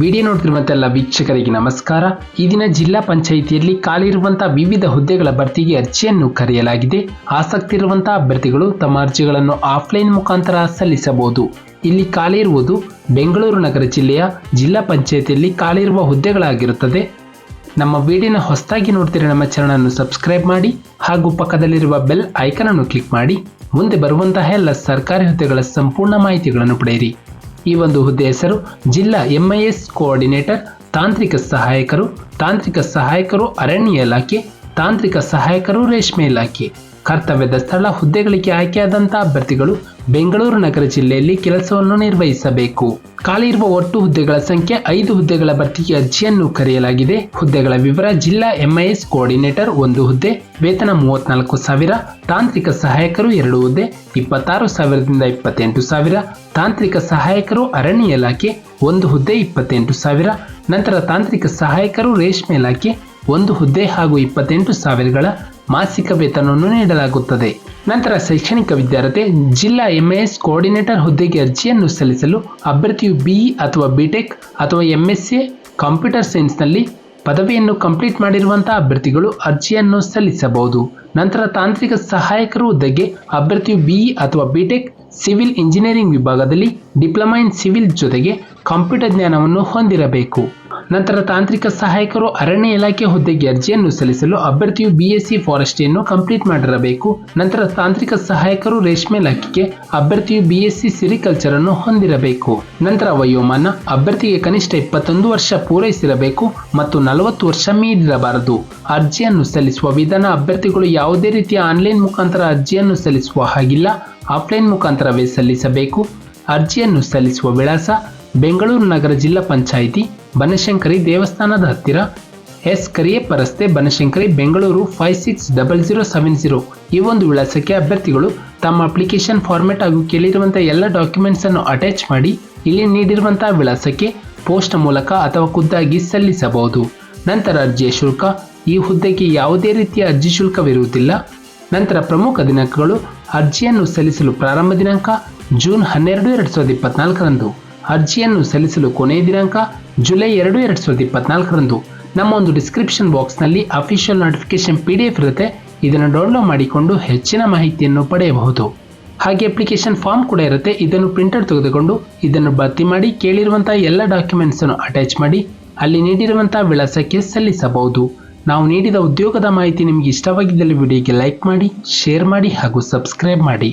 Video ನೋಡ್ತಿರುವಂತೆಲ್ಲ ವೀಕ್ಷಕರಿಗೆ ನಮಸ್ಕಾರ. ಈ ದಿನ ಜಿಲ್ಲಾ ಪಂಚಾಯಿತಿಯಲ್ಲಿ ಖಾಲಿ ಇರುವಂತಹ ವಿವಿಧ ಹುದ್ದೆಗಳ ಭರ್ತಿಗೆ ಅರ್ಜಿಯನ್ನು ಕರೆಯಲಾಗಿದೆ. ಆಸಕ್ತಿ ಇರುವಂತಹ ಅಭ್ಯರ್ಥಿಗಳು ತಮ್ಮ ಅರ್ಜಿಗಳನ್ನು ಆಫ್ಲೈನ್ ಮುಖಾಂತರ ಸಲ್ಲಿಸಬಹುದು. ಇಲ್ಲಿ ಖಾಲಿ ಇರುವುದು ಬೆಂಗಳೂರು ನಗರ ಜಿಲ್ಲೆಯ ಜಿಲ್ಲಾ ಪಂಚಾಯಿತಿಯಲ್ಲಿ ಖಾಲಿ ಇರುವ ಹುದ್ದೆಗಳಾಗಿರುತ್ತದೆ. ನಮ್ಮ ವಿಡಿಯೋನ ಹೊಸದಾಗಿ ನೋಡ್ತಿರೋ ನಮ್ಮ ಚಾನಲ್ ಅನ್ನು ಸಬ್ಸ್ಕ್ರೈಬ್ ಮಾಡಿ ಹಾಗೂ ಪಕ್ಕದಲ್ಲಿರುವ ಬೆಲ್ ಐಕಾನ್ ಅನ್ನು ಕ್ಲಿಕ್ ಮಾಡಿ ಮುಂದೆ ಬರುವಂತಹ ಎಲ್ಲ ಸರ್ಕಾರಿ ಹುದ್ದೆಗಳ ಸಂಪೂರ್ಣ ಮಾಹಿತಿಗಳನ್ನು ಪಡೆಯಿರಿ. ಈ ಒಂದು ಹುದ್ದೆ ಹೆಸರು ಜಿಲ್ಲಾ MIS ಕೋಆರ್ಡಿನೇಟರ್, ತಾಂತ್ರಿಕ ಸಹಾಯಕರು ಅರಣ್ಯ ಇಲಾಖೆ, ತಾಂತ್ರಿಕ ಸಹಾಯಕರು ರೇಷ್ಮೆ ಇಲಾಖೆ. ಕರ್ತವ್ಯದ ಸ್ಥಳ ಹುದ್ದೆಗಳಿಗೆ ಆಯ್ಕೆಯಾದಂತಹ ಅಭ್ಯರ್ಥಿಗಳು ಬೆಂಗಳೂರು ನಗರ ಜಿಲ್ಲೆಯಲ್ಲಿ ಕೆಲಸವನ್ನು ನಿರ್ವಹಿಸಬೇಕು. ಖಾಲಿ ಇರುವ ಒಟ್ಟು ಹುದ್ದೆಗಳ ಸಂಖ್ಯೆ 5 ಹುದ್ದೆಗಳ ಭರ್ತಿಗೆ ಅರ್ಜಿಯನ್ನು ಕರೆಯಲಾಗಿದೆ. ಹುದ್ದೆಗಳ ವಿವರ: ಜಿಲ್ಲಾ MIS ಕೋಆರ್ಡಿನೇಟರ್ 1 ಹುದ್ದೆ, ವೇತನ 34,000. ತಾಂತ್ರಿಕ ಸಹಾಯಕರು 2 ಹುದ್ದೆ, 26,000ದಿಂದ 28,000. ತಾಂತ್ರಿಕ ಸಹಾಯಕರು ಅರಣ್ಯ ಇಲಾಖೆ 1 ಹುದ್ದೆ, 28,000. ನಂತರ ತಾಂತ್ರಿಕ ಸಹಾಯಕರು ರೇಷ್ಮೆ ಇಲಾಖೆ 1 ಹುದ್ದೆ ಹಾಗೂ 28,000ಗಳ ಮಾಸಿಕ ವೇತನವನ್ನು ನೀಡಲಾಗುತ್ತದೆ. ನಂತರ ಶೈಕ್ಷಣಿಕ ವಿದ್ಯಾರ್ಹತೆ: ಜಿಲ್ಲಾ MIS ಕೋಆರ್ಡಿನೇಟರ್ ಹುದ್ದೆಗೆ ಅರ್ಜಿಯನ್ನು ಸಲ್ಲಿಸಲು ಅಭ್ಯರ್ಥಿಯು BE ಅಥವಾ BTech ಅಥವಾ MSc ಕಂಪ್ಯೂಟರ್ ಸೈನ್ಸ್ನಲ್ಲಿ ಪದವಿಯನ್ನು ಕಂಪ್ಲೀಟ್ ಮಾಡಿರುವಂತಹ ಅಭ್ಯರ್ಥಿಗಳು ಅರ್ಜಿಯನ್ನು ಸಲ್ಲಿಸಬಹುದು. ನಂತರ ತಾಂತ್ರಿಕ ಸಹಾಯಕರು ಹುದ್ದೆಗೆ ಅಭ್ಯರ್ಥಿಯು BE ಅಥವಾ BTech ಸಿವಿಲ್ ಇಂಜಿನಿಯರಿಂಗ್ ವಿಭಾಗದಲ್ಲಿ ಡಿಪ್ಲೊಮಾ ಇನ್ ಸಿವಿಲ್ ಜೊತೆಗೆ ಕಂಪ್ಯೂಟರ್ ಜ್ಞಾನವನ್ನು ಹೊಂದಿರಬೇಕು. ನಂತರ ತಾಂತ್ರಿಕ ಸಹಾಯಕರು ಅರಣ್ಯ ಇಲಾಖೆ ಹುದ್ದೆಗೆ ಅರ್ಜಿಯನ್ನು ಸಲ್ಲಿಸಲು ಅಭ್ಯರ್ಥಿಯು BSc ಫಾರೆಸ್ಟ್ರಿಯನ್ನು ಕಂಪ್ಲೀಟ್ ಮಾಡಿರಬೇಕು. ನಂತರ ತಾಂತ್ರಿಕ ಸಹಾಯಕರು ರೇಷ್ಮೆ ಇಲಾಖೆಗೆ ಅಭ್ಯರ್ಥಿಯು BSc ಸಿರಿಕಲ್ಚರ್ ಅನ್ನು ಹೊಂದಿರಬೇಕು. ನಂತರ ವಯೋಮಾನ: ಅಭ್ಯರ್ಥಿಗೆ ಕನಿಷ್ಠ 21 ವರ್ಷ ಪೂರೈಸಿರಬೇಕು ಮತ್ತು 40 ವರ್ಷ ಮೀರಿರಬಾರದು. ಅರ್ಜಿಯನ್ನು ಸಲ್ಲಿಸುವ ವಿಧಾನ: ಅಭ್ಯರ್ಥಿಗಳು ಯಾವುದೇ ರೀತಿಯ ಆನ್ಲೈನ್ ಮುಖಾಂತರ ಅರ್ಜಿಯನ್ನು ಸಲ್ಲಿಸುವ ಹಾಗಿಲ್ಲ, ಆಫ್ಲೈನ್ ಮುಖಾಂತರವೇ ಸಲ್ಲಿಸಬೇಕು. ಅರ್ಜಿಯನ್ನು ಸಲ್ಲಿಸುವ ವಿಳಾಸ: ಬೆಂಗಳೂರು ನಗರ ಜಿಲ್ಲಾ ಪಂಚಾಯಿತಿ, ಬನಶಂಕರಿ ದೇವಸ್ಥಾನದ ಹತ್ತಿರ, ಎಸ್ ಕರಿಯಪ್ಪ ರಸ್ತೆ, ಬನಶಂಕರಿ, ಬೆಂಗಳೂರು 560070. ಈ ಒಂದು ವಿಳಾಸಕ್ಕೆ ಅಭ್ಯರ್ಥಿಗಳು ತಮ್ಮ ಅಪ್ಲಿಕೇಶನ್ ಫಾರ್ಮೆಟ್ ಹಾಗೂ ಕೇಳಿರುವಂತಹ ಎಲ್ಲ ಡಾಕ್ಯುಮೆಂಟ್ಸ್ ಅನ್ನು ಅಟ್ಯಾಚ್ ಮಾಡಿ ಇಲ್ಲಿ ನೀಡಿರುವಂತಹ ವಿಳಾಸಕ್ಕೆ ಪೋಸ್ಟ್ ಮೂಲಕ ಅಥವಾ ಖುದ್ದಾಗಿ ಸಲ್ಲಿಸಬಹುದು. ನಂತರ ಅರ್ಜಿಯ ಶುಲ್ಕ: ಈ ಹುದ್ದೆಗೆ ಯಾವುದೇ ರೀತಿಯ ಅರ್ಜಿ ಶುಲ್ಕವಿರುವುದಿಲ್ಲ. ನಂತರ ಪ್ರಮುಖ ದಿನಾಂಕಗಳು: ಅರ್ಜಿಯನ್ನು ಸಲ್ಲಿಸಲು ಪ್ರಾರಂಭ ದಿನಾಂಕ ಜೂನ್ 12, 2024ರಂದು. ಅರ್ಜಿಯನ್ನು ಸಲ್ಲಿಸಲು ಕೊನೆಯ ದಿನಾಂಕ ಜುಲೈ 2, 2024ರಂದು. ನಮ್ಮ ಒಂದು ಡಿಸ್ಕ್ರಿಪ್ಷನ್ ಬಾಕ್ಸ್ನಲ್ಲಿ ಅಫಿಷಿಯಲ್ ನೋಟಿಫಿಕೇಶನ್ PDF ಇರುತ್ತೆ. ಇದನ್ನು ಡೌನ್ಲೋಡ್ ಮಾಡಿಕೊಂಡು ಹೆಚ್ಚಿನ ಮಾಹಿತಿಯನ್ನು ಪಡೆಯಬಹುದು. ಹಾಗೆ ಅಪ್ಲಿಕೇಶನ್ ಫಾರ್ಮ್ ಕೂಡ ಇರುತ್ತೆ. ಇದನ್ನು ಪ್ರಿಂಟರ್ ತೆಗೆದುಕೊಂಡು ಇದನ್ನು ಭರ್ತಿ ಮಾಡಿ ಕೇಳಿರುವಂತಹ ಎಲ್ಲ ಡಾಕ್ಯುಮೆಂಟ್ಸ್ ಅನ್ನು ಅಟ್ಯಾಚ್ ಮಾಡಿ ಅಲ್ಲಿ ನೀಡಿರುವಂತಹ ವಿಳಾಸಕ್ಕೆ ಸಲ್ಲಿಸಬಹುದು. ನಾವು ನೀಡಿದ ಉದ್ಯೋಗದ ಮಾಹಿತಿ ನಿಮಗೆ ಇಷ್ಟವಾಗಿದ್ದಲ್ಲಿ ವಿಡಿಯೋಗೆ ಲೈಕ್ ಮಾಡಿ, ಶೇರ್ ಮಾಡಿ ಹಾಗೂ ಸಬ್ಸ್ಕ್ರೈಬ್ ಮಾಡಿ.